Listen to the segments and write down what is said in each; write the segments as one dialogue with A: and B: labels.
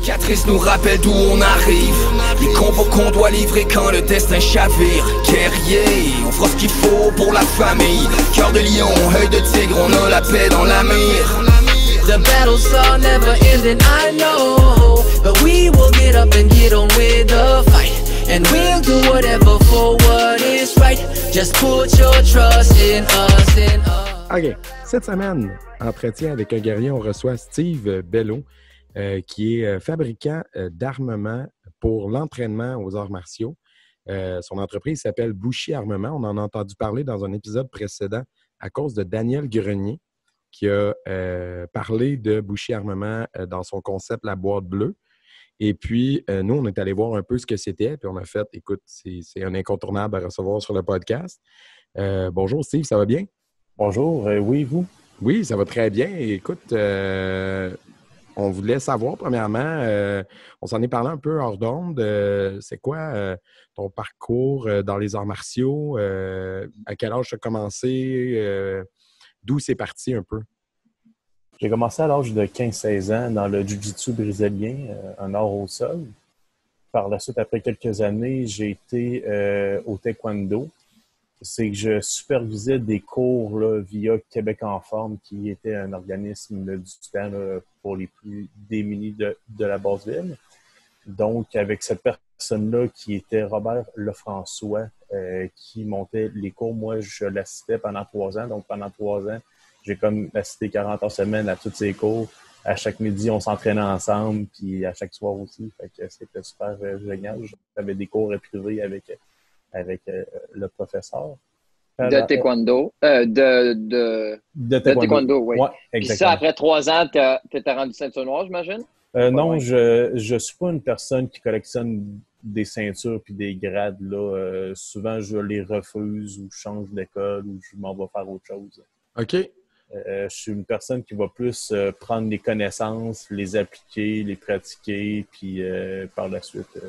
A: cicatrices nous rappellent d'où on arrive. Les combats qu'on doit livrer quand le destin chavire. Guerrier, on fera ce qu'il faut pour la famille. Cœur de lion, œil de tigre, on a la paix dans la mire.
B: The battles are never ending, I know. But we will get up and get on with the fight. And we'll do whatever for what is right. Just put your trust in us, in us.
C: OK. Cette semaine, entretien avec un guerrier, on reçoit Steve Bello, qui est fabricant d'armement pour l'entraînement aux arts martiaux. Son entreprise s'appelle Bouchy Armement. On en a entendu parler dans un épisode précédent à cause de Daniel Grenier, qui a parlé de Bouchy Armement dans son concept La Boîte Bleue. Et puis, nous, on est allé voir un peu ce que c'était. Puis on a fait, écoute, c'est un incontournable à recevoir sur le podcast. Bonjour Steve, ça va bien?
D: Bonjour, oui, vous?
C: Oui, ça va très bien. Écoute, on voulait savoir, premièrement, on s'en est parlé un peu hors d'onde, c'est quoi ton parcours dans les arts martiaux? À quel âge tu as commencé? D'où c'est parti un peu?
D: J'ai commencé à l'âge de 15-16 ans dans le jiu-jitsu brésilien, un art au sol. Par la suite, après quelques années, j'ai été au taekwondo. C'est que je supervisais des cours là, via Québec en forme, qui était un organisme là, du temps là, pour les plus démunis de la Basse-Ville. Donc, avec cette personne-là qui était Robert Lefrançois, qui montait les cours, moi, je l'assistais pendant 3 ans. Donc, pendant 3 ans, j'ai comme assisté 40 heures semaine à tous ces cours. À chaque midi, on s'entraînait ensemble, puis à chaque soir aussi. Fait que c'était super génial. J'avais des cours privés avec le professeur.
E: De taekwondo. De taekwondo, oui.
D: Ouais,
E: Puis ça, après 3 ans, tu étais rendu ceinture noire, j'imagine?
D: Non, je suis pas une personne qui collectionne des ceintures puis des grades. Là. Souvent, je les refuse ou je change d'école ou je m'en vais faire autre chose.
C: OK.
D: Je suis une personne qui va plus prendre les connaissances, les appliquer, les pratiquer, puis par la suite...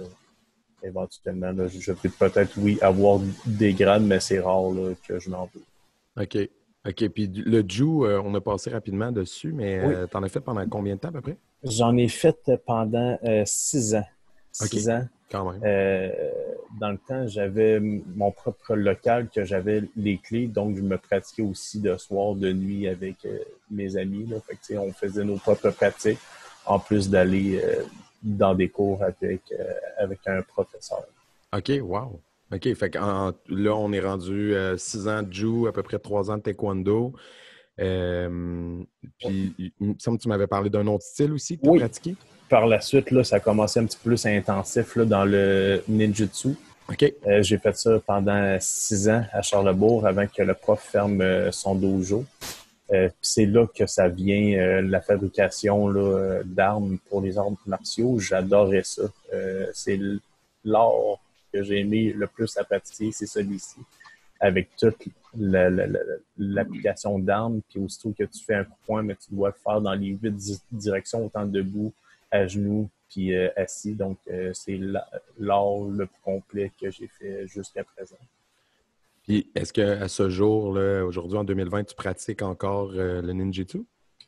D: éventuellement, là, je peux peut-être, oui, avoir des grades, mais c'est rare là, que je m'en veux.
C: OK. OK. Puis le Jiu, on a passé rapidement dessus, mais
D: Oui.
C: t'en as fait pendant combien de temps à peu près?
D: J'en ai fait pendant 6 ans. 6 ans.
C: Quand même.
D: Dans le temps, j'avais mon propre local que j'avais les clés, donc je me pratiquais aussi de soir, de nuit avec mes amis. Là. Fait que, on faisait nos propres pratiques, en plus d'aller... dans des cours avec un professeur. OK,
C: wow! OK, fait que là, on est rendu 6 ans de Jiu, à peu près 3 ans de taekwondo. Puis, il me semble que tu m'avais parlé d'un autre style aussi que tu as pratiqué.
D: Par la suite, là, ça a commencé un petit peu plus intensif là, dans le ninjutsu.
C: OK.
D: J'ai fait ça pendant 6 ans à Charlebourg avant que le prof ferme son dojo. C'est là que ça vient, la fabrication là, d'armes pour les arts martiaux. J'adorais ça. C'est l'art que j'ai aimé le plus à pratiquer, c'est celui-ci. Avec toute l'application d'armes, puis aussitôt que tu fais un coup de poing, mais tu dois le faire dans les 8 directions, autant debout, à genoux, puis assis. Donc, c'est l'art le plus complet que j'ai fait jusqu'à présent.
C: Puis, est-ce qu'à ce jour, là, aujourd'hui, en 2020, tu pratiques encore le ninjutsu?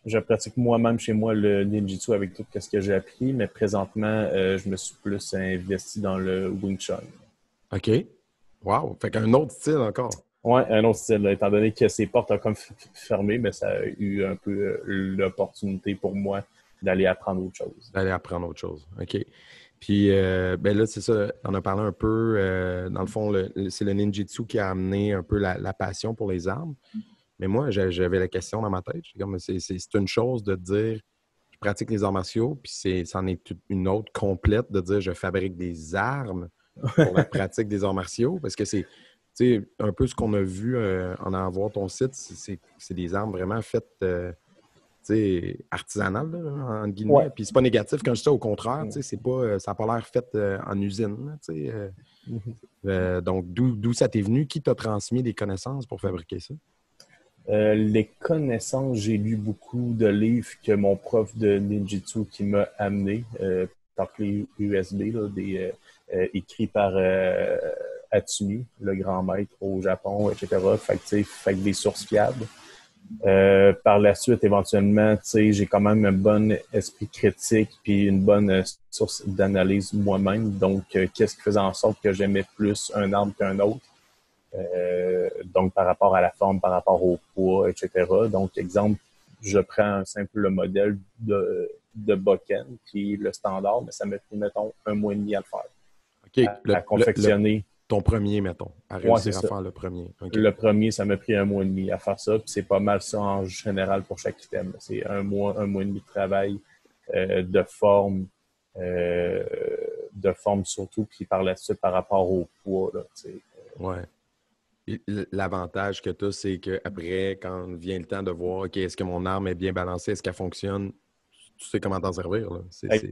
D: Je pratique moi-même chez moi le ninjutsu avec tout ce que j'ai appris, mais présentement, je me suis plus investi dans le Wing Chun.
C: OK. Wow! Fait qu'un autre style encore.
D: Oui, un autre style. Là, étant donné que ses portes ont comme fermé, mais ça a eu un peu l'opportunité pour moi d'aller apprendre autre chose.
C: D'aller apprendre autre chose. OK. Puis, ben là, c'est ça, on a parlé un peu, dans le fond, c'est le ninjutsu qui a amené un peu la passion pour les armes. Mais moi, j'avais la question dans ma tête. C'est une chose de dire, je pratique les arts martiaux, puis c'en est une autre complète de dire, je fabrique des armes pour la pratique des arts martiaux, parce que c'est un peu ce qu'on a vu en allant voir ton site, c'est des armes vraiment faites... artisanal, là, entre guillemets.
D: Ouais.
C: Puis c'est pas négatif quand je dis ça, au contraire, c'est pas, ça n'a pas l'air fait en usine. Donc, d'où ça t'est venu? Qui t'a transmis des connaissances pour fabriquer ça?
D: Les connaissances, j'ai lu beaucoup de livres que mon prof de ninjutsu qui m'a amené par clé USB, là, écrits par Atsumi, le grand maître au Japon, etc. Fait que des sources fiables. Par la suite, éventuellement, tu sais, j'ai quand même un bon esprit critique puis une bonne source d'analyse moi-même. Donc, qu'est-ce qui faisait en sorte que j'aimais plus un arbre qu'un autre? Donc, par rapport à la forme, par rapport au poids, etc. Donc, exemple, je prends un simple modèle de Bokken, qui est le standard, mais ça m'a pris, mettons, 1 mois et demi à le faire.
C: OK.
D: À confectionner.
C: Ton premier, mettons, à réussir à faire le premier. Okay.
D: Le premier, ça m'a pris 1 mois et demi à faire ça. Puis c'est pas mal ça en général pour chaque item. C'est 1 mois et demi de travail de forme surtout, puis par la suite par rapport au poids. Là,
C: ouais. L'avantage que tu as, c'est qu'après, quand vient le temps de voir, OK, est-ce que mon arme est bien balancée, est-ce qu'elle fonctionne, tu sais comment t'en servir. Là.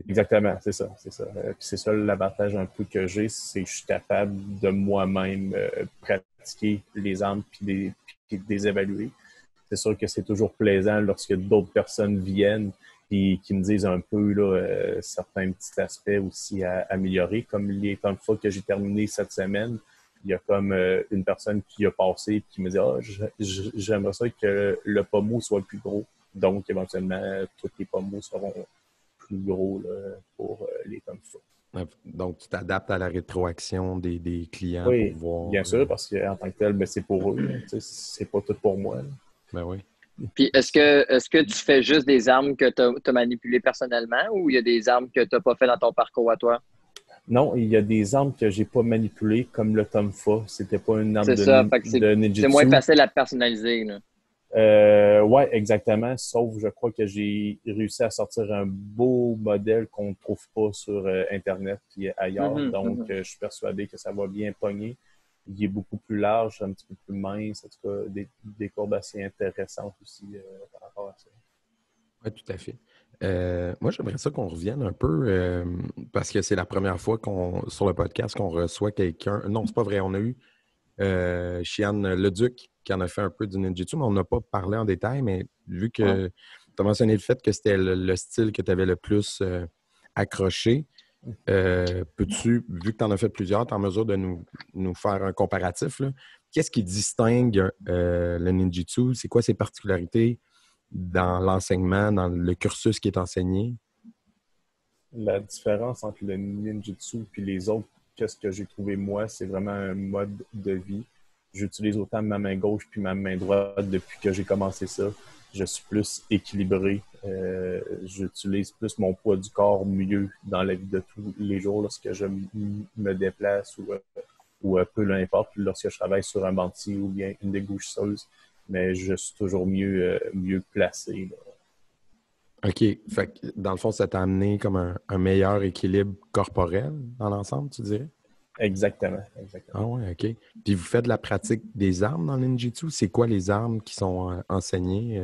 D: Exactement, c'est ça. Puis c'est ça l'avantage un peu que j'ai, c'est que je suis capable de moi-même pratiquer les armes puis les évaluer. C'est sûr que c'est toujours plaisant lorsque d'autres personnes viennent et qui me disent un peu là, certains petits aspects aussi à améliorer, comme les temps de fois que j'ai terminé cette semaine. Il y a comme une personne qui a passé et qui me dit « Ah, j'aimerais ça que le pommeau soit plus gros. » Donc, éventuellement, tous les pommeaux seront plus gros là, pour les temps de fois.
C: Donc, tu t'adaptes à la rétroaction des clients
D: oui,
C: pour voir...
D: bien sûr, parce qu'en tant que tel, ben, c'est pour eux. C'est pas tout pour moi. Là.
C: Ben oui.
E: Puis, est-ce que tu fais juste des armes que tu as manipulées personnellement ou il y a des armes que tu n'as pas fait dans ton parcours à toi?
D: Non, il y a des armes que j'ai pas manipulées, comme le Tomfa. C'était pas une arme de ninjutsu.
E: C'est moins facile à personnaliser. Là.
D: Oui, exactement. Sauf, je crois que j'ai réussi à sortir un beau modèle qu'on ne trouve pas sur Internet et ailleurs. Donc, je suis persuadé que ça va bien pogner. Il est beaucoup plus large, un petit peu plus mince. En tout cas, des courbes assez intéressantes aussi par rapport à ça.
C: Oui, tout à fait. Moi, j'aimerais ça qu'on revienne un peu parce que c'est la première fois sur le podcast qu'on reçoit quelqu'un. Non, c'est pas vrai. On a eu Shihan Leduc qui en a fait un peu du ninjutsu, mais on n'a pas parlé en détail. Mais vu que tu as mentionné le fait que c'était le style que tu avais le plus accroché, peux-tu, vu que tu en as fait plusieurs, tu es en mesure de nous faire un comparatif? Là? Qu'est-ce qui distingue le ninjutsu? C'est quoi ses particularités dans l'enseignement, dans le cursus qui est enseigné?
D: La différence entre le ninjutsu et les autres, qu'est-ce que j'ai trouvé moi, c'est vraiment un mode de vie. J'utilise autant ma main gauche puis ma main droite depuis que j'ai commencé ça. Je suis plus équilibré. J'utilise plus mon poids du corps mieux dans la vie de tous les jours lorsque je me déplace ou peu importe, lorsque je travaille sur un banti ou bien une dégoucheuse. Mais je suis toujours mieux placé. Là.
C: OK. Fait que, dans le fond, ça t'a amené comme un meilleur équilibre corporel dans l'ensemble, tu dirais?
D: Exactement.
C: Ah ouais, OK. Puis vous faites de la pratique des armes dans le ninjutsu? C'est quoi les armes qui sont enseignées?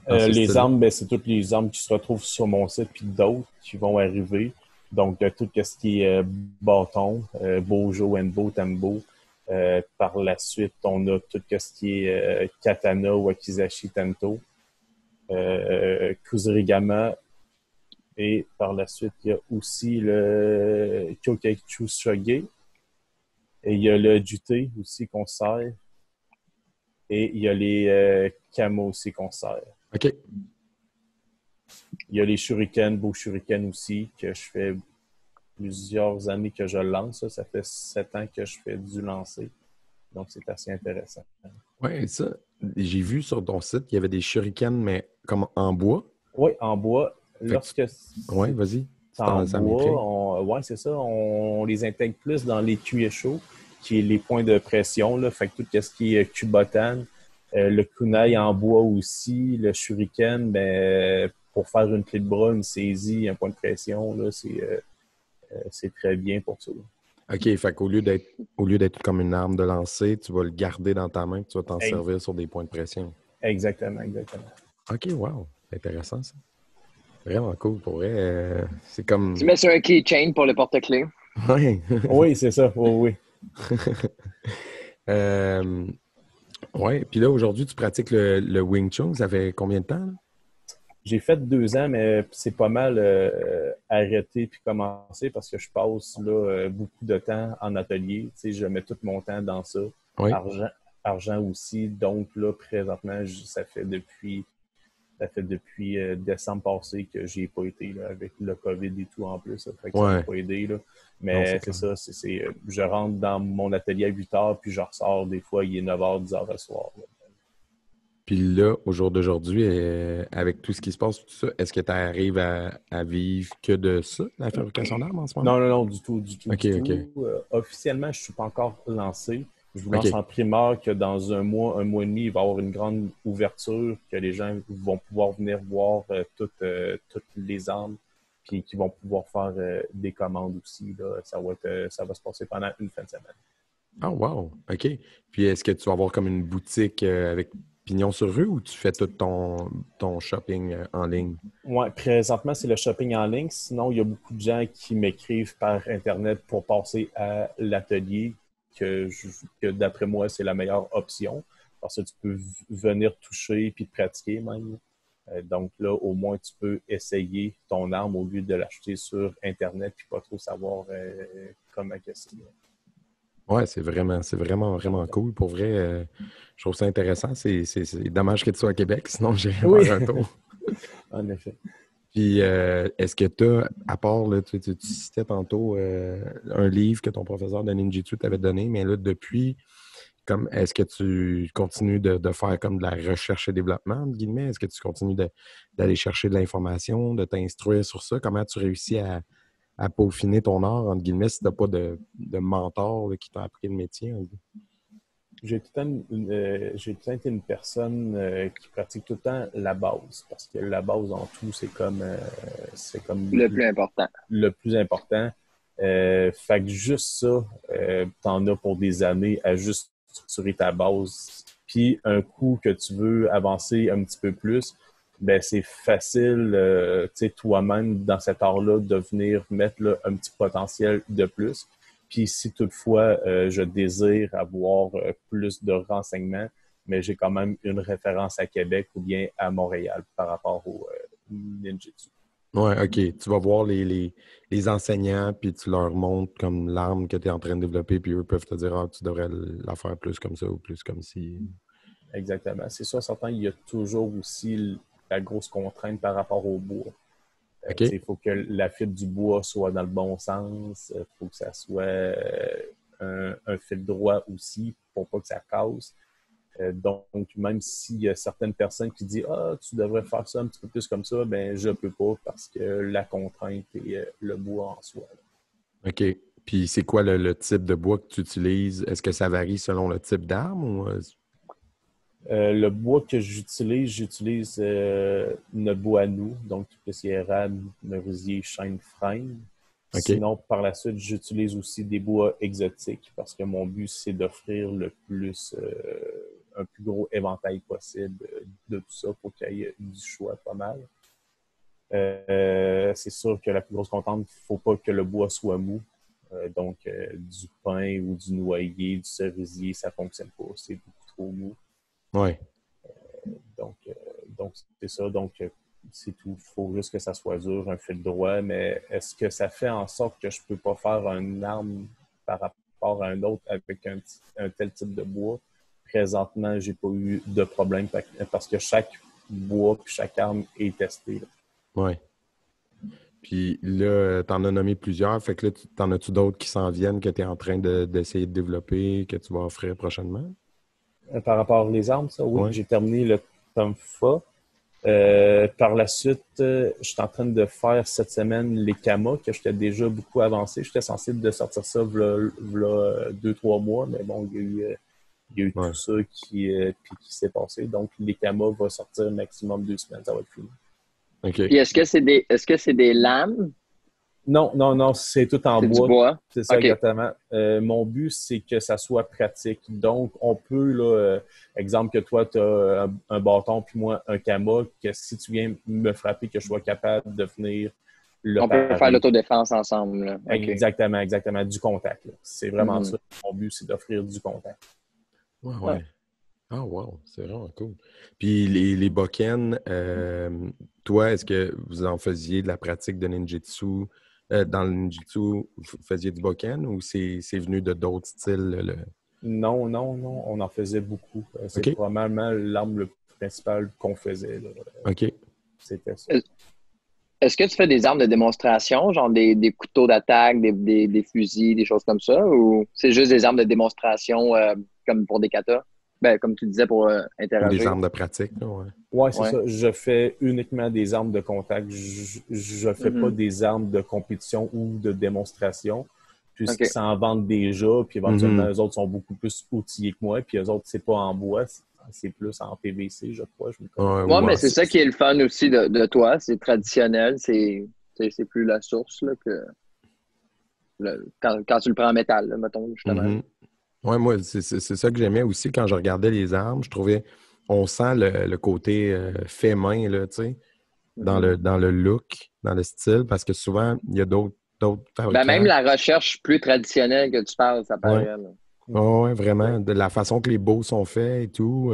D: Les armes, ben, c'est toutes les armes qui se retrouvent sur mon site puis d'autres qui vont arriver. Donc, tout ce qui est bâton, bojo, enbo, tembo. Par la suite, on a tout ce qui est katana, wakizashi, tento, kusarigama. Et par la suite, il y a aussi le Kyokaichu Shoge. Et il y a le Jute aussi qu'on sert. Et il y a les kamo aussi qu'on sert.
C: OK.
D: Il y a les shurikens, beaux shurikens aussi, que je fais plusieurs années que je lance. Ça fait 7 ans que je fais du lancer. Donc, c'est assez intéressant.
C: Oui, ça. J'ai vu sur ton site qu'il y avait des shurikens, mais comme en bois.
D: Oui, en bois.
C: Oui, vas-y.
D: En bois, oui, c'est ça. On les intègre plus dans les kuesho, qui est les points de pression. Là. Fait que tout ce qui est kubotan, le kunai en bois aussi, le shuriken, ben, pour faire une clé de bras, une saisie, un point de pression, là, c'est très bien pour ça.
C: OK, fait qu'au lieu d'être comme une arme de lancer, tu vas le garder dans ta main et tu vas t'en servir sur des points de pression.
D: Exactement.
C: OK, wow. C'est intéressant, ça. Vraiment cool, pour vrai. C'est comme...
E: Tu mets sur un keychain pour le porte-clés.
C: Oui.
D: Oui, c'est ça. Oui.
C: Oui, puis là, aujourd'hui, tu pratiques le Wing Chun. Ça fait combien de temps, là?
D: J'ai fait 2 ans, mais c'est pas mal arrêté puis commencer parce que je passe là, beaucoup de temps en atelier. Tu sais, je mets tout mon temps dans ça.
C: Oui.
D: argent aussi. Donc là, présentement, ça fait depuis décembre passé que j'ai pas été là, avec le COVID et tout en plus. Ça fait que ça m'a pas aidé. Là. Mais c'est ça, je rentre dans mon atelier à 8 heures, puis je ressors des fois, il est 9 h, 10 h le soir. Là.
C: Puis là, au jour d'aujourd'hui, avec tout ce qui se passe, tout ça, est-ce que tu arrives à vivre que de ça, la fabrication d'armes en ce moment?
D: Non, du tout.
C: OK.
D: Officiellement, je ne suis pas encore lancé. Je vous lance en primeur que dans un mois et demi, il va y avoir une grande ouverture, que les gens vont pouvoir venir voir toutes les armes, puis qui vont pouvoir faire des commandes aussi. Là. Ça va se passer pendant une fin de semaine.
C: Ah, wow! OK. Puis est-ce que tu vas avoir comme une boutique avec pignon sur rue ou tu fais tout ton shopping en ligne?
D: Oui, présentement, c'est le shopping en ligne. Sinon, il y a beaucoup de gens qui m'écrivent par Internet pour passer à l'atelier, que d'après moi, c'est la meilleure option parce que tu peux venir toucher puis pratiquer même. Donc là, au moins, tu peux essayer ton arme au lieu de l'acheter sur Internet puis pas trop savoir comment c'est.
C: Oui, c'est vraiment, vraiment cool. Pour vrai, je trouve ça intéressant. C'est dommage que tu sois à Québec, sinon j'irais faire un tour.
D: En effet.
C: Puis, est-ce que tu as, à part, là, tu citais tantôt un livre que ton professeur de ninjitsu t'avait donné, mais là, depuis, est-ce que tu continues de faire comme de la recherche et développement, entre guillemets? Est-ce que tu continues d'aller chercher de l'information, de t'instruire sur ça? Comment tu réussis à peaufiner ton art, entre guillemets, si tu n'as pas de mentor là, qui t'a appris le métier?
D: J'ai tout le temps été une personne qui pratique tout le temps la base, parce que la base en tout, c'est comme
E: le plus important.
D: Le plus important. Fait que juste ça, t'en as pour des années à juste structurer ta base. Puis un coup que tu veux avancer un petit peu plus, ben c'est facile, tu sais, toi-même, dans cet art-là, de venir mettre là, un petit potentiel de plus. Puis si toutefois, je désire avoir plus de renseignements, mais j'ai quand même une référence à Québec ou bien à Montréal par rapport au ninjitsu.
C: Oui, OK. Tu vas voir les enseignants, puis tu leur montres comme l'arme que tu es en train de développer, puis eux peuvent te dire « Ah, tu devrais la faire plus comme ça ou plus comme ci. »
D: Exactement. C'est sûr, certain, il y a toujours aussi la grosse contrainte par rapport au bois.
C: Okay.
D: Il faut que la fibre du bois soit dans le bon sens. Il faut que ça soit un fil droit aussi pour pas que ça casse. Donc, même s'il y a certaines personnes qui disent « Ah, tu devrais faire ça un petit peu plus comme ça », ben je peux pas parce que la contrainte est le bois en soi. Là.
C: OK. Puis c'est quoi le type de bois que tu utilises? Est-ce que ça varie selon le type d'arme ou...
D: Le bois que j'utilise notre bois à nous, donc tout ce qui est érable, merisier, chêne, frêne. Okay. Sinon, par la suite, j'utilise aussi des bois exotiques parce que mon but, c'est d'offrir un plus gros éventail possible de tout ça pour qu'il y ait du choix pas mal. C'est sûr que la plus grosse contrainte, il ne faut pas que le bois soit mou. Donc, du pin ou du noyer, du cerisier, ça ne fonctionne pas. C'est beaucoup trop mou.
C: Oui.
D: Donc, c'est ça. Donc, c'est tout. Il faut juste que ça soit dur, un fil droit. Mais est-ce que ça fait en sorte que je ne peux pas faire une arme par rapport à un autre avec un tel type de bois? Présentement, je n'ai pas eu de problème parce que chaque bois et chaque arme est testé.
C: Oui. Puis là, tu en as nommé plusieurs. Fait que là, t'en as-tu d'autres qui s'en viennent que tu es en train d'essayer de développer, que tu vas offrir prochainement?
D: Par rapport aux armes, ça, oui. Ouais. J'ai terminé le Tomfa. Par la suite, je suis en train de faire cette semaine les Kamas, que j'étais déjà beaucoup avancé. J'étais sensible de sortir ça v'là 2-3 mois, mais bon, il y a eu tout ça qui s'est passé. Donc, les Kamas vont sortir maximum 2 semaines, ça va être fini.
C: Okay.
E: Puis est-ce que c'est des lames?
D: Non, c'est tout en bois.
E: Du bois.
D: C'est ça, okay. Exactement. Mon but, c'est que ça soit pratique. Donc, on peut, là, exemple que toi, tu as un bâton puis moi, un kama, que si tu viens me frapper, que je sois capable de venir le
E: On peut faire l'autodéfense ensemble. Là.
D: Okay. Exactement. Du contact. Là. C'est vraiment ça. Mon but, c'est d'offrir du contact.
C: Ouais. Ah, wow, c'est vraiment cool. Puis les bokken, toi, est-ce que vous en faisiez de la pratique de ninjitsu? Dans le ninjitsu, vous faisiez du bokken ou c'est venu de d'autres styles?
D: Non, on en faisait beaucoup. C'est probablement l'arme le principale qu'on faisait. Là.
C: OK.
D: C'était ça.
E: Est-ce que tu fais des armes de démonstration, genre des couteaux d'attaque, des fusils, des choses comme ça, ou c'est juste des armes de démonstration comme pour des katas? Ben, comme tu disais, pour interagir.
C: Des armes de pratique, là, ouais.
D: Oui, c'est ça. Je fais uniquement des armes de contact. Je fais pas des armes de compétition ou de démonstration, puisqu'ils s'en vendent déjà, puis éventuellement, eux autres sont beaucoup plus outillés que moi, puis eux autres, c'est pas en bois, c'est plus en PVC, je crois.
E: Oui, mais c'est ça qui est le fun aussi de toi. C'est traditionnel, c'est plus la source là, que quand tu le prends en métal, là, mettons, justement.
C: Oui, moi, c'est ça que j'aimais aussi quand je regardais les armes. Je trouvais, on sent le côté fait main, là, tu sais, dans le look, dans le style, parce que souvent, il y a d'autres fabricants.
E: Ben, même la recherche plus traditionnelle que tu parles, ça paraît.
C: Oui, vraiment. De la façon que les beaux sont faits et tout.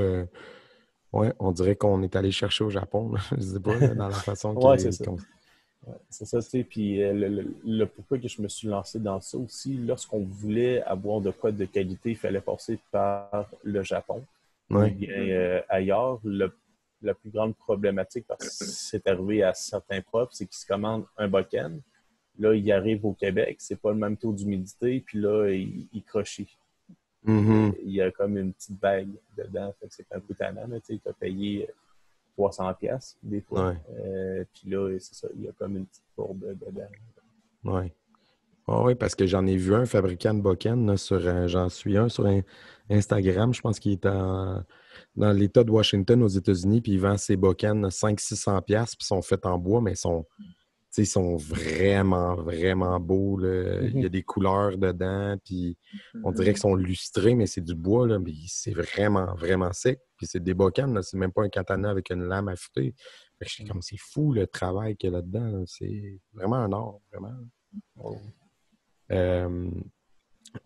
C: On dirait qu'on est allé chercher au Japon, là. Je sais pas, là, dans la façon
D: Oui, c'est ça. Ouais, c'est ça, tu sais. Puis le pourquoi que je me suis lancé dans ça aussi, lorsqu'on voulait avoir de quoi de qualité, il fallait passer par le Japon.
C: Ouais.
D: Bien, ailleurs, la plus grande problématique, parce que c'est arrivé à certains profs, c'est qu'ils se commandent un bokken. Là, il arrive au Québec, c'est pas le même taux d'humidité, puis là, il crochit. Il y a comme une petite bague dedans, fait que c'est un peu tannant, tu sais, tu as payé 300$ des fois.
C: Ouais.
D: Puis là, c'est ça, il y a comme une petite courbe dedans.
C: Oui. Oui, parce que j'en ai vu un fabricant de bokken, là, j'en suis un sur Instagram, je pense qu'il est dans l'État de Washington aux États-Unis, puis il vend ses bokken 500-600$, puis ils sont faits en bois, mais ils sont vraiment, vraiment beaux. Là. Il y a des couleurs dedans, puis on dirait qu'ils sont lustrés, mais c'est du bois, là, mais c'est vraiment, vraiment sec. Puis c'est des bokken, là, c'est même pas un katana avec une lame affûtée. Fait que je suis comme, c'est fou le travail qu'il y a là-dedans. Là. C'est vraiment un art, vraiment.
D: Oh.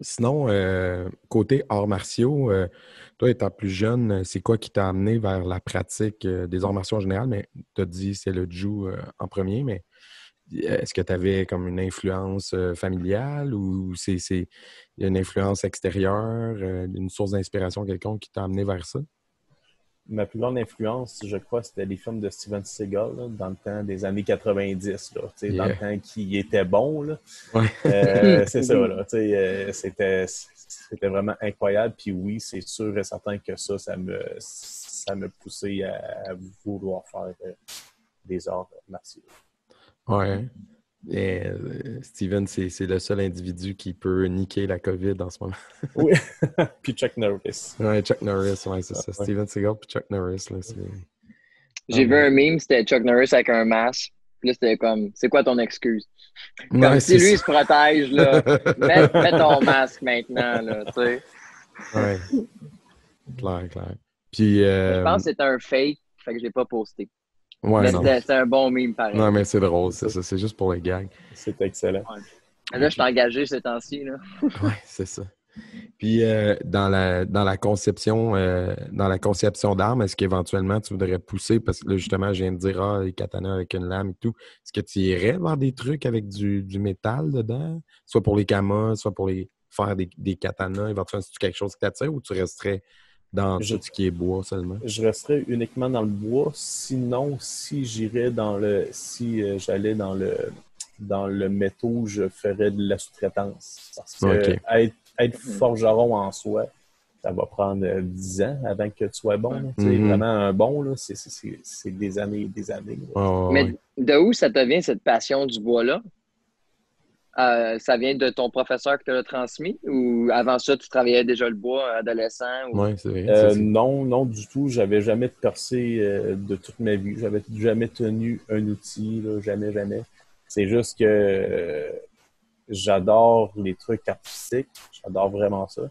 C: Sinon, côté arts martiaux, toi étant plus jeune, c'est quoi qui t'a amené vers la pratique des arts martiaux en général? Mais tu as dit c'est le Jiu en premier, mais est-ce que tu avais comme une influence familiale ou il y a une influence extérieure, une source d'inspiration quelconque qui t'a amené vers ça?
D: Ma plus grande influence, je crois, c'était les films de Steven Seagal, là, dans le temps des années 90, là, dans le temps qui était bon. Là.
C: Ouais.
D: C'est ça, là, c'était vraiment incroyable. Puis oui, c'est sûr et certain que ça me poussait à vouloir faire des arts martiaux.
C: Ouais. Et, Steven, c'est le seul individu qui peut niquer la COVID en ce moment.
D: Oui. Puis Chuck Norris.
C: Ouais, Chuck Norris, ouais, c'est ça. Steven Seagal puis Chuck Norris, là,
E: J'ai vu un meme, c'était Chuck Norris avec un masque. Puis là, c'était comme, c'est quoi ton excuse? Comme
C: ouais,
E: si lui, il se protège, là. Mets ton masque maintenant, là, tu sais.
C: Ouais. Clair. Puis,
E: je pense que c'était un fake, fait que j'ai pas posté.
C: Ouais,
E: mais c'était un bon meme, pareil.
C: Non, mais c'est drôle, c'est ça. C'est juste pour les gags.
D: C'est excellent.
E: Ouais. Là, je suis engagé ces temps-ci, là.
C: Ouais, c'est ça. Puis, dans la conception d'armes, est-ce qu'éventuellement tu voudrais pousser, parce que là, justement, je viens de dire, les katanas avec une lame et tout, est-ce que tu irais voir des trucs avec du métal dedans? Soit pour les kamas, soit pour faire des katanas, éventuellement, c'est quelque chose qui t'attire ou tu resterais dans tout ce qui est bois seulement?
D: Je resterais uniquement dans le bois. Sinon, si j'allais dans le métaux, je ferais de la sous-traitance. Parce que être forgeron en soi, ça va prendre 10 ans avant que tu sois bon. Vraiment un bon, là, c'est des années et des années.
E: Mais de où ça te vient, cette passion du bois-là? Ça vient de ton professeur qui te l'a transmis ou avant ça, tu travaillais déjà le bois adolescent? Ou...
C: Oui, c'est vrai.
D: Non, du tout. J'avais jamais percé de toute ma vie. J'avais jamais tenu un outil, là, jamais. C'est juste que j'adore les trucs artistiques. J'adore vraiment ça.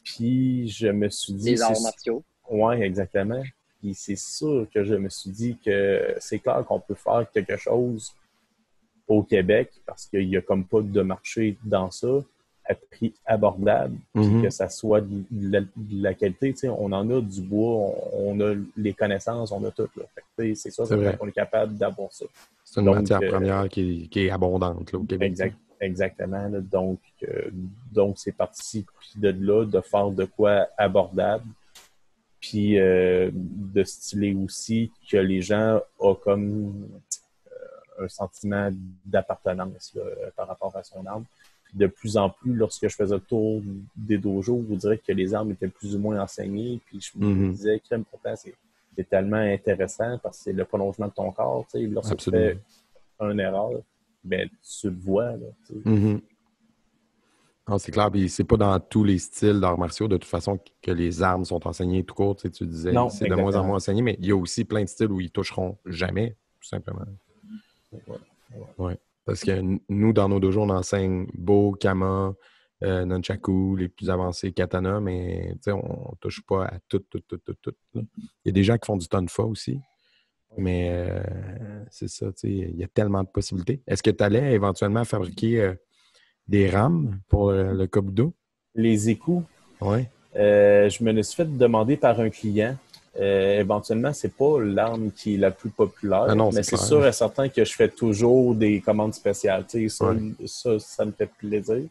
D: Puis je me suis dit...
E: Les arts martiaux.
D: Oui, exactement. Puis c'est sûr que je me suis dit que c'est clair qu'on peut faire quelque chose au Québec, parce qu'il n'y a comme pas de marché dans ça, à prix abordable, puis que ça soit de la qualité. Tu sais, on en a du bois, on a les connaissances, on a tout. Là. Fait que, c'est ça, qu'on est capable d'avoir ça.
C: C'est une matière première qui est abondante là, au Québec.
D: exactement. Là. Donc, c'est parti puis de là de faire de quoi abordable, puis de styler aussi que les gens ont comme un sentiment d'appartenance là, par rapport à son arme. Puis de plus en plus, lorsque je faisais le tour des dojos, vous direz que les armes étaient plus ou moins enseignées, puis je me disais que pourtant c'est tellement intéressant parce que c'est le prolongement de ton corps. Tu sais, lorsque
C: Absolument.
D: tu fais une erreur, ben, tu le vois. Là, tu sais.
C: Non, c'est clair. Puis c'est pas dans tous les styles d'arts martiaux, de toute façon, que les armes sont enseignées tout court. Tu sais, tu disais,
D: Non,
C: c'est de moins en
D: exactement.
C: moins enseigné, mais il y a aussi plein de styles où ils toucheront jamais, tout simplement. Ouais. Parce que nous, dans nos dojos, on enseigne Bo, Kama, Nunchaku, les plus avancés, Katana, mais tu sais, on touche pas à tout, là. Il y a des gens qui font du Tonfa aussi, mais c'est ça, tu sais, il y a tellement de possibilités. Est-ce que tu allais éventuellement fabriquer des rames pour le Kobudo?
D: Les écous,
C: Oui.
D: je me les suis fait demander par un client. Éventuellement, c'est pas l'arme qui est la plus populaire,
C: Ah non,
D: mais
C: c'est
D: c'est
C: clair.
D: sûr et certain que je fais toujours des commandes spéciales. Tu sais,
C: Ouais.
D: ça me fait plaisir.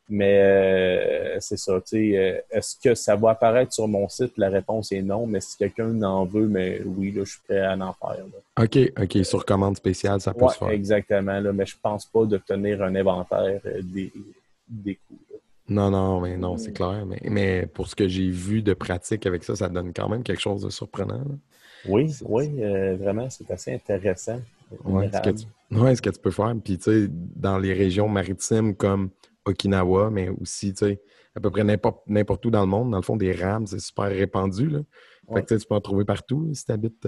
D: Mais c'est ça. Tu sais, est-ce que ça va apparaître sur mon site? La réponse est non. Mais si quelqu'un en veut, mais oui, là, je suis prêt à en faire. Là.
C: OK. Sur commande spéciale, ça peut
D: Ouais,
C: se faire.
D: exactement. Là, mais je pense pas d'obtenir un inventaire des coûts.
C: Non, mais non, c'est clair. Mais pour ce que j'ai vu de pratique avec ça, ça donne quand même quelque chose de surprenant, là.
D: Oui, vraiment, c'est assez intéressant.
C: Ouais, ce que tu peux faire. Puis, tu sais, dans les régions maritimes comme Okinawa, mais aussi, tu sais, à peu près n'importe où dans le monde, dans le fond, des rames, c'est super répandu, là. Fait que, tu sais, tu peux en trouver partout. Si tu habites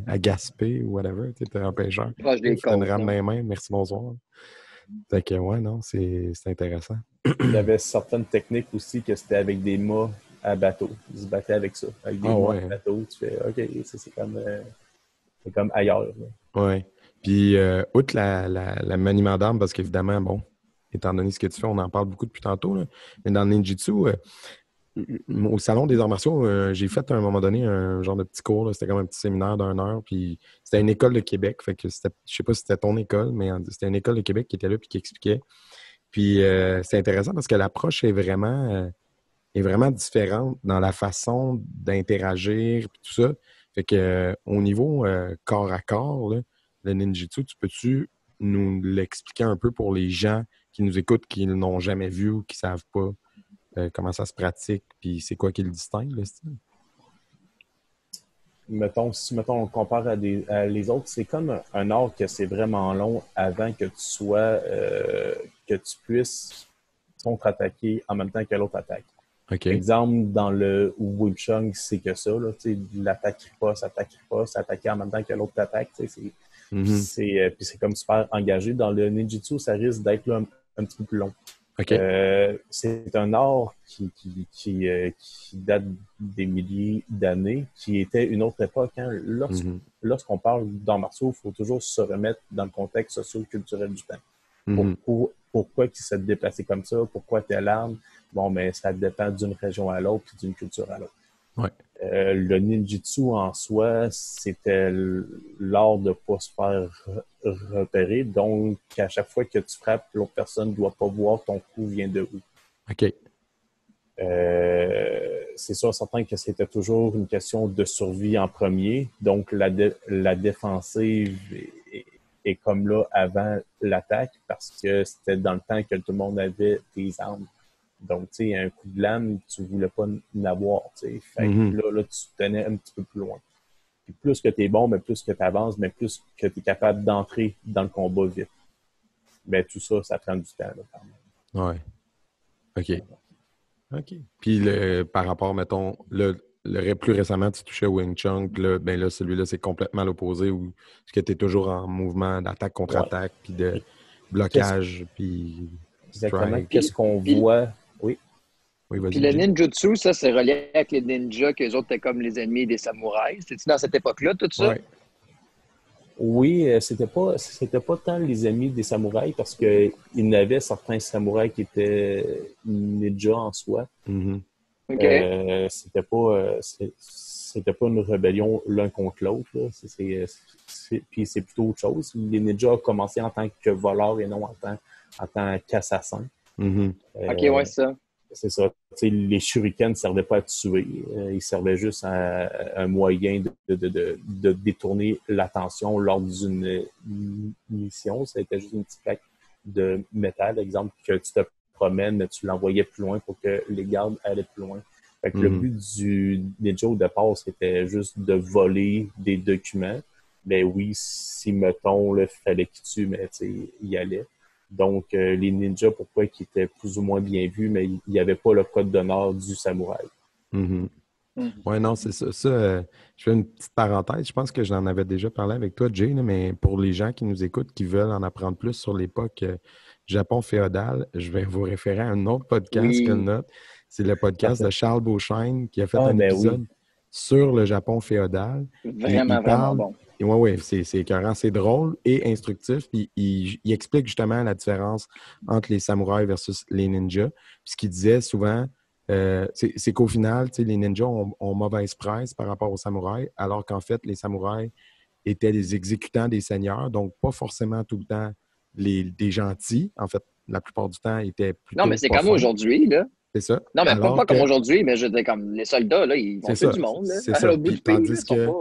C: à Gaspé ou whatever, tu es un pêcheur.
E: Proche des
C: Tu as une
E: côtes.
C: rame dans
E: Là.
C: les mains, merci, bonsoir. Fait que, ouais, non, c'est intéressant.
D: Il y avait certaines techniques aussi que c'était avec des mâts à bateau. Ils se battaient avec ça. Avec des mâts à bateau, tu fais OK, c'est comme ailleurs. Là.
C: Ouais. Puis, outre la maniement d'armes, parce qu'évidemment, bon, étant donné ce que tu fais, on en parle beaucoup depuis tantôt, là, mais dans le ninjutsu, au Salon des arts martiaux, j'ai fait à un moment donné un genre de petit cours, là, c'était comme un petit séminaire d'1 heure, puis c'était une école de Québec, fait que je sais pas si c'était ton école, mais c'était une école de Québec qui était là puis qui expliquait. Puis c'est intéressant parce que l'approche est vraiment différente dans la façon d'interagir puis tout ça. Fait que au niveau corps à corps, là, le ninjutsu, peux-tu nous l'expliquer un peu pour les gens qui nous écoutent, qui ne l'ont jamais vu ou qui ne savent pas comment ça se pratique, puis c'est quoi qui le distingue, le style?
D: Si on compare à les autres, c'est comme un art que c'est vraiment long avant que que tu puisses contre-attaquer en même temps que l'autre attaque.
C: Okay.
D: Exemple, dans le Wing Chun, c'est que ça, là, l'attaque riposte, attaquer en même temps que l'autre t'attaque, puis c'est comme super engagé. Dans le ninjutsu, ça risque d'être là, un petit peu plus long.
C: Okay.
D: C'est un art qui date des milliers d'années, qui était une autre époque. Hein. Lorsqu'on parle d'arts martiaux, il faut toujours se remettre dans le contexte socio-culturel du temps. Pourquoi il s'est déplacé comme ça? Pourquoi telle arme? Bon, mais ça dépend d'une région à l'autre puis d'une culture à l'autre.
C: Ouais.
D: Le ninjutsu en soi, c'était l'art de ne pas se faire repérer. Donc, à chaque fois que tu frappes, l'autre personne ne doit pas voir ton coup vient de où.
C: OK.
D: C'est sûr, certain que c'était toujours une question de survie en premier. Donc, la défensive est comme là avant l'attaque parce que c'était dans le temps que tout le monde avait des armes. Donc, tu sais, un coup de lame, tu voulais pas l'avoir, tu sais. Fait que là, tu te tenais un petit peu plus loin. Puis plus que tu es bon, mais plus que tu avances, mais plus que tu es capable d'entrer dans le combat vite. Ben, tout ça, ça prend du temps, là, quand même.
C: Ouais. OK. Puis, par rapport, mettons, plus récemment, tu touchais Wing Chun, là, ben là, celui-là, c'est complètement l'opposé, où est-ce que tu es toujours en mouvement d'attaque contre-attaque, puis de blocage, puis...
D: Exactement. Qu'est-ce qu'on voit... Oui,
C: vas-y.
E: Puis le ninjutsu, ça, c'est relié avec les ninjas, qu'eux autres étaient comme les ennemis des samouraïs. C'était-tu dans cette époque-là, tout ça?
C: Ouais.
D: Oui, c'était pas tant les ennemis des samouraïs parce qu'il y en avait certains samouraïs qui étaient ninjas en soi.
E: OK.
D: c'était pas une rébellion l'un contre l'autre. Là. Puis c'est plutôt autre chose. Les ninjas ont commencé en tant que voleurs et non en tant qu'assassins.
C: Mhm.
E: OK, ouais, c'est ça.
D: C'est ça. T'sais, les shurikens ne servaient pas à tuer. Ils servaient juste à un moyen de détourner l'attention lors d'une mission. C'était juste une petite plaque de métal, exemple, que tu te promènes, mais tu l'envoyais plus loin pour que les gardes allaient plus loin. Fait que le but du ninja au départ, c'était juste de voler des documents. Mais oui, si, mettons, il fallait qu'il tue, mais il y allait. Donc, les ninjas, pourquoi ils étaient plus ou moins bien vus, mais il n'y avait pas le code d'honneur du samouraï.
C: Mhm. Oui, non, c'est ça. Je fais une petite parenthèse. Je pense que j'en avais déjà parlé avec toi, Jay, là, mais pour les gens qui nous écoutent, qui veulent en apprendre plus sur l'époque Japon féodal, je vais vous référer à un autre podcast que le nôtre. C'est le podcast de Charles Beauchesne qui a fait un épisode sur le Japon féodal.
E: Vraiment bon.
C: Oui, c'est écœurant, c'est drôle et instructif. Puis il explique justement la différence entre les samouraïs versus les ninjas. Puis ce qu'il disait souvent, c'est qu'au final, les ninjas ont mauvaise presse par rapport aux samouraïs, alors qu'en fait, les samouraïs étaient les exécutants des seigneurs, donc pas forcément tout le temps des gentils. En fait, la plupart du temps, ils étaient plutôt.
E: Non, mais c'est comme aujourd'hui, là.
C: C'est ça.
E: Non, mais pas comme aujourd'hui, mais je veux dire, comme les soldats, là, ils vont tuer du monde. Là.
C: C'est ça.
E: Puis,
C: tandis que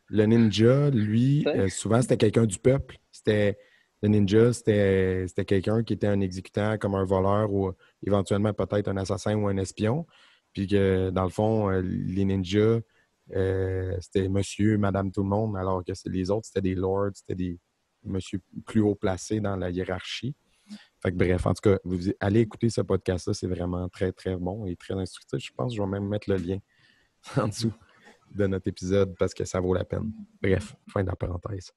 C: le ninja, lui, souvent, c'était quelqu'un du peuple. Le ninja, c'était quelqu'un qui était un exécutant, comme un voleur ou éventuellement peut-être un assassin ou un espion. Puis que, dans le fond, les ninjas, c'était monsieur, madame, tout le monde, alors que les autres, c'était des lords, c'était des monsieur plus haut placés dans la hiérarchie. Fait que bref, en tout cas, vous allez écouter ce podcast-là, c'est vraiment très, très bon et très instructif. Je pense que je vais même mettre le lien en dessous de notre épisode parce que ça vaut la peine. Bref, fin de la parenthèse.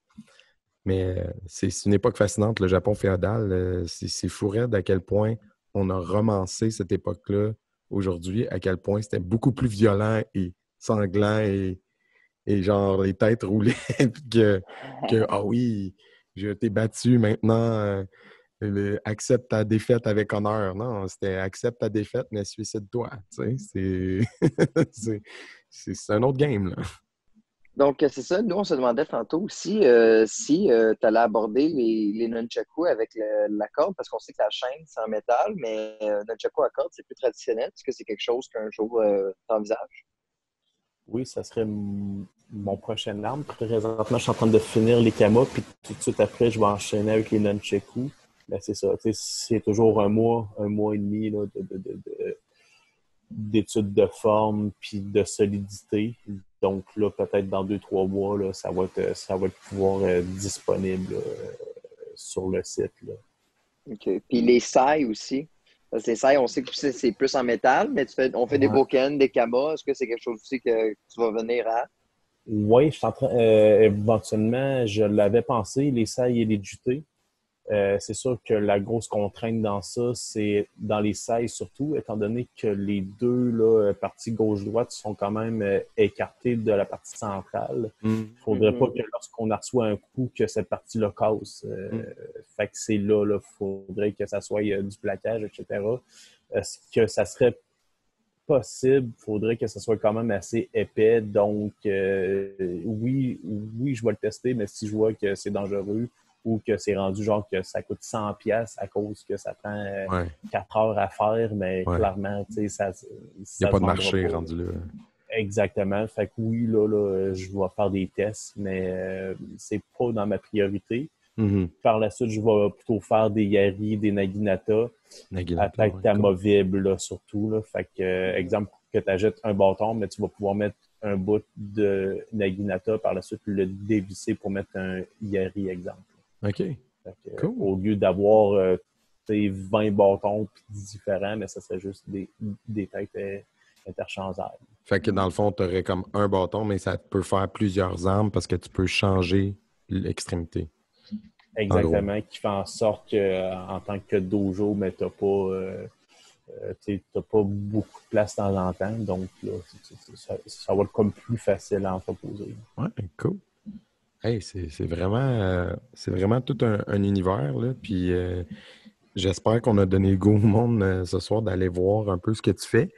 C: Mais c'est une époque fascinante, le Japon féodal. C'est fou raide à quel point on a romancé cette époque-là aujourd'hui, à quel point c'était beaucoup plus violent et sanglant et genre les têtes roulées que ah oui, je t'ai battu maintenant. Accepte ta défaite avec honneur. Non, c'était accepte ta défaite, mais suicide-toi. C'est un autre game, là.
E: Donc, c'est ça. Nous, on se demandait tantôt aussi si tu allais aborder les nunchaku avec la corde, parce qu'on sait que la chaîne, c'est en métal, mais nunchaku à corde, c'est plus traditionnel. Est-ce que c'est quelque chose qu'un jour tu envisages?
D: Oui, ça serait mon prochain arme. Présentement, je suis en train de finir les kamas, puis tout de suite après, je vais enchaîner avec les nunchaku. Ben, c'est ça. C'est toujours un mois et demi là, d'études de forme puis de solidité. Donc là, peut-être dans 2-3 mois, là, ça va être pouvoir disponible sur le site. Là.
E: OK. Puis les sailles aussi. Parce que les sailles, on sait que c'est plus en métal, mais on fait des boken, des kamas. Est-ce que c'est quelque chose aussi que tu vas venir à?
D: Oui, je suis en train. Éventuellement, je l'avais pensé, les sailles et les jutés. C'est sûr que la grosse contrainte dans ça, c'est dans les sailles surtout, étant donné que les deux là, parties gauche-droite sont quand même écartées de la partie centrale. Il ne faudrait pas que lorsqu'on reçoit un coup, que cette partie-là casse. Fait que c'est là, il faudrait que ça soit du plaquage, etc. Est-ce que ça serait possible? Il faudrait que ça soit quand même assez épais. Donc, oui, je vais le tester, mais si je vois que c'est dangereux, ou que c'est rendu genre que ça coûte 100$ à cause que ça prend 4 heures à faire, mais clairement, tu sais, ça il n'y
C: a pas de marché rendu là.
D: Exactement. Fait que oui, là, je vais faire des tests, mais c'est pas dans ma priorité. Par la suite, je vais plutôt faire des yari, des naginata, attaque amovible, là, surtout. Là. Fait que, exemple, que tu achètes un bâton, mais tu vas pouvoir mettre un bout de naginata, par la suite, le dévisser pour mettre un yari, exemple.
C: OK.
D: Cool. Au lieu d'avoir 20 bâtons différents, mais ça serait juste des têtes interchangeables.
C: Fait que dans le fond, tu aurais comme un bâton, mais ça peut faire plusieurs armes parce que tu peux changer l'extrémité.
D: Exactement, qui fait en sorte qu'en tant que dojo, mais tu n'as pas beaucoup de place de temps en temps. Donc, là, ça va être comme plus facile à entreposer.
C: Ouais, cool. Hey, c'est vraiment tout un univers, là. Puis j'espère qu'on a donné le goût au monde ce soir d'aller voir un peu ce que tu fais.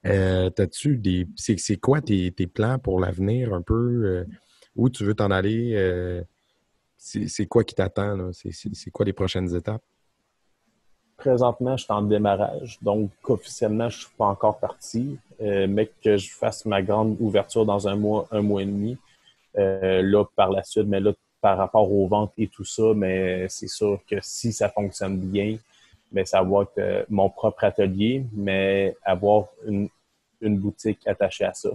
C: T'as-tu des. C'est quoi tes plans pour l'avenir un peu? Où tu veux t'en aller? C'est quoi qui t'attend, là? C'est quoi les prochaines étapes?
D: Présentement, je suis en démarrage, donc officiellement, je suis pas encore parti, mais que je fasse ma grande ouverture dans un mois et demi. Là, par la suite, mais là, par rapport aux ventes et tout ça, mais c'est sûr que si ça fonctionne bien, mais ça va être mon propre atelier, mais avoir une boutique attachée à ça.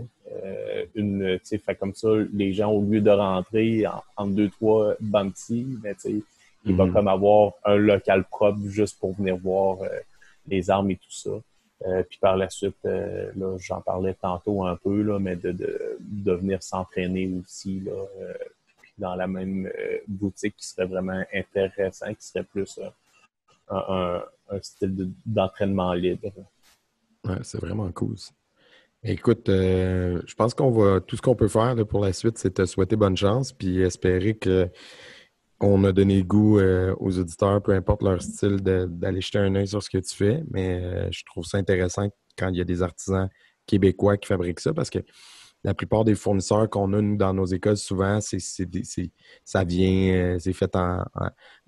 D: Tu sais, fait comme ça, les gens, au lieu de rentrer en deux, trois bounty, mais tu sais, il va comme avoir un local propre juste pour venir voir les armes et tout ça. Puis par la suite, là, j'en parlais tantôt un peu, là, mais de venir s'entraîner aussi là, puis dans la même boutique qui serait vraiment intéressant, qui serait plus un style d'entraînement libre.
C: Ouais, c'est vraiment cool, ça. Écoute, je pense tout ce qu'on peut faire là, pour la suite, c'est te souhaiter bonne chance, puis espérer que on a donné le goût aux auditeurs, peu importe leur style, d'aller jeter un œil sur ce que tu fais. Mais je trouve ça intéressant quand il y a des artisans québécois qui fabriquent ça, parce que la plupart des fournisseurs qu'on a, nous, dans nos écoles, souvent, ça vient, c'est fait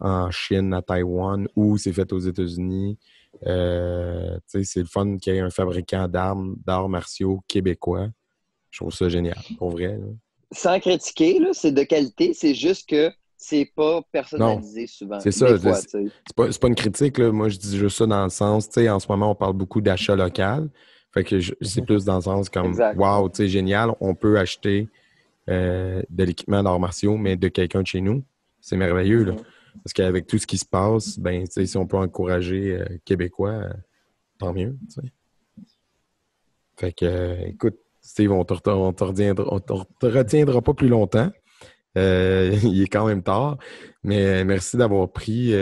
C: en Chine, à Taïwan, ou c'est fait aux États-Unis. C'est le fun qu'il y ait un fabricant d'arts martiaux québécois. Je trouve ça génial, pour vrai, là.
E: Sans critiquer, là, c'est de qualité, c'est juste que c'est pas
C: Non,
E: personnalisé souvent,
C: c'est
E: des
C: ça.
E: fois, tu sais.
C: C'est pas une critique, là. Moi, je dis juste ça dans le sens, tu sais, en ce moment, on parle beaucoup d'achat local. Fait que c'est plus dans le sens comme,
E: Exact.
C: wow, tu sais, génial, on peut acheter de l'équipement d'arts martiaux, mais de quelqu'un de chez nous. C'est merveilleux, là. Parce qu'avec tout ce qui se passe, ben, tu sais, si on peut encourager Québécois, tant mieux, tu sais. Fait que, écoute, Steve, on te retiendra pas plus longtemps. Il est quand même tard, mais merci d'avoir pris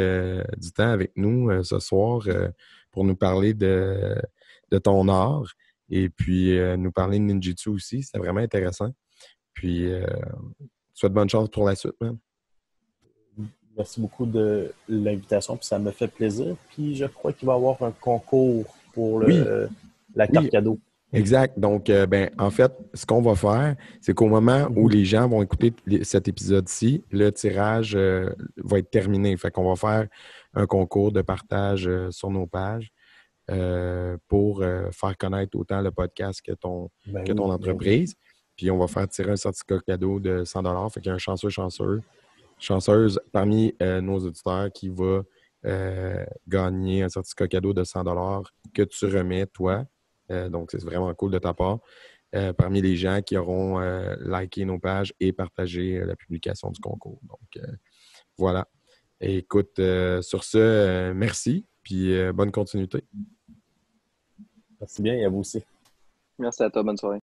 C: du temps avec nous ce soir pour nous parler de ton art et puis nous parler de ninjutsu aussi. C'était vraiment intéressant. Puis, souhaite bonne chance pour la suite, man.
D: Merci beaucoup de l'invitation, puis ça me fait plaisir. Puis je crois qu'il va y avoir un concours pour
C: Oui,
D: la carte
C: oui,
D: cadeau.
C: exact. Donc, ben, en fait, ce qu'on va faire, c'est qu'au moment où les gens vont écouter cet épisode-ci, le tirage va être terminé. Fait qu'on va faire un concours de partage sur nos pages pour faire connaître autant le podcast que ton entreprise. Puis, on va faire tirer un certificat cadeau de 100 $. Fait qu'il y a un chanceuse parmi nos auditeurs qui va gagner un certificat cadeau de 100 $ que tu remets, toi. Donc, c'est vraiment cool de ta part. Parmi les gens qui auront liké nos pages et partagé la publication du concours. Donc, voilà. Et écoute, sur ce, merci, puis bonne continuité.
D: Merci bien et à vous aussi.
E: Merci à toi, bonne soirée.